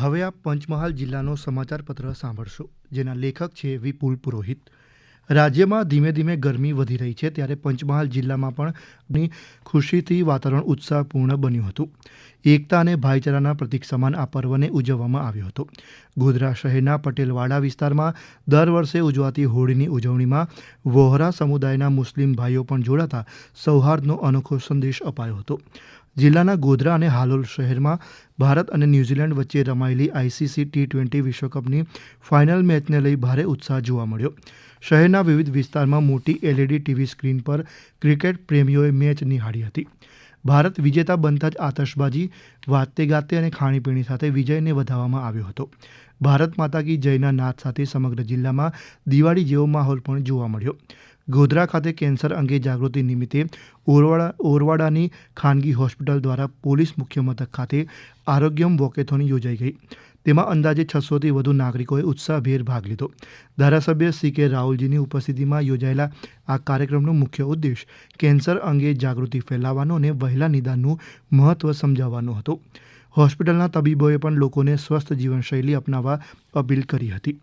હવે આપ પંચમહાલ જિલ્લાનો સમાચારપત્ર સાંભળશો, જેના લેખક છે વિપુલ પુરોહિત. રાજ્યમાં ધીમે ધીમે ગરમી વધી રહી છે, ત્યારે પંચમહાલ જિલ્લામાં પણ ખુશીથી વાતાવરણ ઉત્સાહપૂર્ણ બન્યું હતું. એકતા અને ભાઈચારાના પ્રતીક સમાન આ પર્વને ઉજવવામાં આવ્યો હતો. ગોધરા શહેરના પટેલવાડા વિસ્તારમાં દર વર્ષે ઉજવાતી હોળીની ઉજવણીમાં વોહરા સમુદાયના મુસ્લિમ ભાઈઓ પણ જોડાતા સૌહાર્દનો અનોખો સંદેશ અપાયો હતો. જિલ્લાના ગોધરા અને હાલોલ શહેરમાં ભારત અને ન્યૂઝીલેન્ડ વચ્ચે રમાયેલી ICC T20 વિશ્વકપની ફાઇનલ મેચને લઈ ભારે ઉત્સાહ જોવા મળ્યો. શહેરના વિવિધ વિસ્તારમાં મોટી LED TV સ્ક્રીન પર ક્રિકેટ પ્રેમીઓએ મેચ નિહાળી હતી. ભારત વિજેતા બનતા જ આતશબાજી, વાજતે ગાતે અને ખાણીપીણી સાથે વિજયને વધાવવામાં આવ્યો હતો. ભારત માતા કી જયના નાદ સાથે સમગ્ર જિલ્લામાં દિવાળી જેવો માહોલ પણ જોવા મળ્યો. ગોધરા ખાતે કેન્સર અંગે જાગૃતિ નિમિત્તે ઓરવાડાની ખાનગી હોસ્પિટલ દ્વારા પોલીસ મુખ્ય મથક ખાતે આરોગ્યમ વોકેથોન યોજાઈ ગઈ. તેમાં અંદાજે 600થી વધુ નાગરિકોએ ઉત્સાહભેર ભાગ લીધો. ધારાસભ્ય CK રાહુલજીની ઉપસ્થિતિમાં યોજાયેલા આ કાર્યક્રમનો મુખ્ય ઉદ્દેશ કેન્સર અંગે જાગૃતિ ફેલાવવાનો અને વહેલા નિદાનનું મહત્વ સમજાવવાનો હતો. હોસ્પિટલના તબીબોએ પણ લોકોને સ્વસ્થ જીવનશૈલી અપનાવવા અપીલ કરી હતી.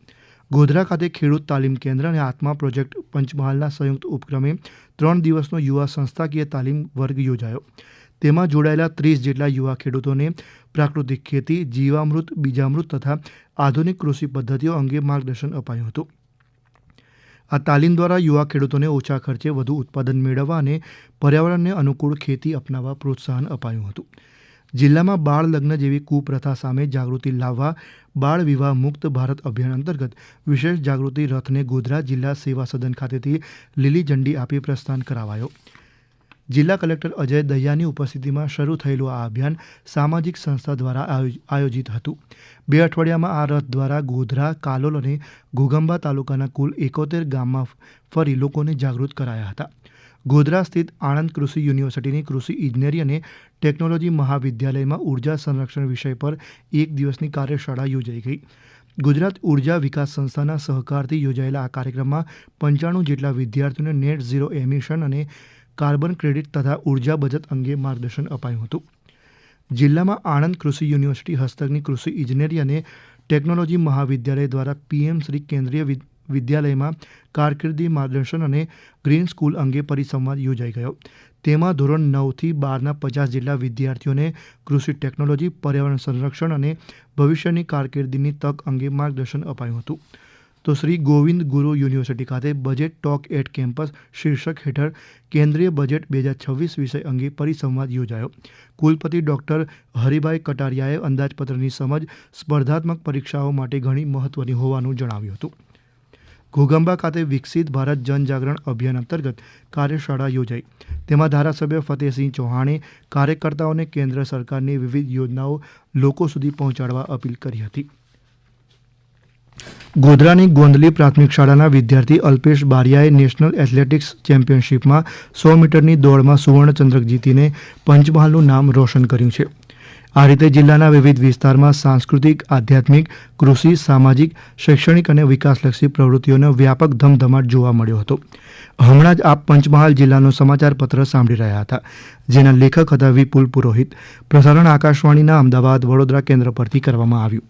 ગોધરા ખાતે ખેડૂત તાલીમ કેન્દ્ર અને આત્મા પ્રોજેક્ટ પંચમહાલના સંયુક્ત ઉપક્રમે 3 દિવસનો યુવા સંસ્થાકીય તાલીમ વર્ગ યોજાયો. તેમાં જોડાયેલા 30 જેટલા યુવા ખેડૂતોને પ્રાકૃતિક ખેતી, જીવામૃત, બીજામૃત તથા આધુનિક કૃષિ પદ્ધતિઓ અંગે માર્ગદર્શન અપાયું હતું. આ તાલીમ દ્વારા યુવા ખેડૂતોને ઓછા ખર્ચે વધુ ઉત્પાદન મેળવવા અને પર્યાવરણને અનુકૂળ ખેતી અપનાવવા પ્રોત્સાહન અપાયું હતું. જિલ્લામાં બાળ લગ્ન જેવી કુપ્રથા સામે જાગૃતિ લાવવા બાળ વિવાહ મુક્ત ભારત અભિયાન અંતર્ગત વિશેષ જાગૃતિ રથને ગોધરા જિલ્લા સેવા સદન ખાતેથી લીલી ઝંડી આપી પ્રસ્થાન કરાવાયો. જિલ્લા કલેક્ટર અજય દહિયાની ઉપસ્થિતિમાં શરૂ થયેલું આ અભિયાન સામાજિક સંસ્થા દ્વારા આયોજિત હતું. 2 અઠવાડિયામાં આ રથ દ્વારા ગોધરા, કાલોલ અને ઘોઘંબા તાલુકાના કુલ 71 ગામમાં ફરી લોકોને જાગૃત કરાયા હતા. ગોધરા સ્થિત આણંદ કૃષિ યુનિવર્સિટીની કૃષિ ઇજનેરી અને ટેકનોલોજી મહાવિદ્યાલયમાં ઉર્જા સંરક્ષણ વિષય પર 1 દિવસની કાર્યશાળા યોજાઈ ગઈ. ગુજરાત ઉર્જા વિકાસ સંસ્થાના સહકારથી યોજાયેલા આ કાર્યક્રમમાં 95 જેટલા વિદ્યાર્થીઓને નેટ ઝીરો એમિશન અને કાર્બન ક્રેડિટ તથા ઉર્જા બચત અંગે માર્ગદર્શન અપાયું હતું. જિલ્લામાં આણંદ કૃષિ યુનિવર્સિટી હસ્તકની કૃષિ ઇજનેરી અને ટેકનોલોજી મહાવિદ્યાલય દ્વારા PM શ્રી કેન્દ્રીય વિદ્યાલયમાં કારકિર્દી માર્ગદર્શન અને ગ્રીન સ્કૂલ અંગે પરિસંવાદ યોજાઈ ગયો. તેમાં ધોરણ 9 થી 12ના 50 જેટલા વિદ્યાર્થીઓને કૃષિ ટેકનોલોજી, પર્યાવરણ સંરક્ષણ અને ભવિષ્યની કારકિર્દીની તક અંગે માર્ગદર્શન અપાયું હતું. તો શ્રી ગોવિંદ ગુરુ યુનિવર્સિટી ખાતે બજેટ ટોક એટ કેમ્પસ શીર્ષક હેઠળ કેન્દ્રીય બજેટ 2026 વિષય અંગે પરિસંવાદ યોજાયો. કુલપતિ ડૉક્ટર હરિભાઈ કટારિયાએ અંદાજપત્રની સમજ સ્પર્ધાત્મક પરીક્ષાઓ માટે ઘણી મહત્વની હોવાનું જણાવ્યું હતું. ઘોઘંબા ખાતે વિકસિત ભારત જનજાગરણ અભિયાન અંતર્ગત કાર્યશાળા યોજાઈ. તેમાં ધારાસભ્ય ફતેહસિંહ ચૌહાણે કાર્યકર્તાઓને કેન્દ્ર સરકારની વિવિધ યોજનાઓ લોકો સુધી પહોંચાડવા અપીલ કરી હતી. ગોધરાની ગોંદલી પ્રાથમિક શાળાના વિદ્યાર્થી અલ્પેશ બારિયાએ નેશનલ એથ્લેટિક્સ ચેમ્પિયનશિપમાં 100 મીટરની દોડમાં સુવર્ણચંદ્રક જીતીને પંચમહાલનું નામ રોશન કર્યું છે. આ રીતે જિલ્લાના વિવિધ વિસ્તારમાં સાંસ્કૃતિક, આધ્યાત્મિક, કૃષિ, સામાજિક, શૈક્ષણિક અને વિકાસલક્ષી પ્રવૃત્તિઓનો વ્યાપક ધમધમાટ જોવા મળ્યો હતો. હમણાં જ આપ પંચમહાલ જિલ્લાનો સમાચારપત્ર સાંભળી રહ્યા હતા, જેના લેખક હતા વિપુલ પુરોહિત. પ્રસારણ આકાશવાણીના અમદાવાદ, વડોદરા કેન્દ્ર પરથી કરવામાં આવ્યું.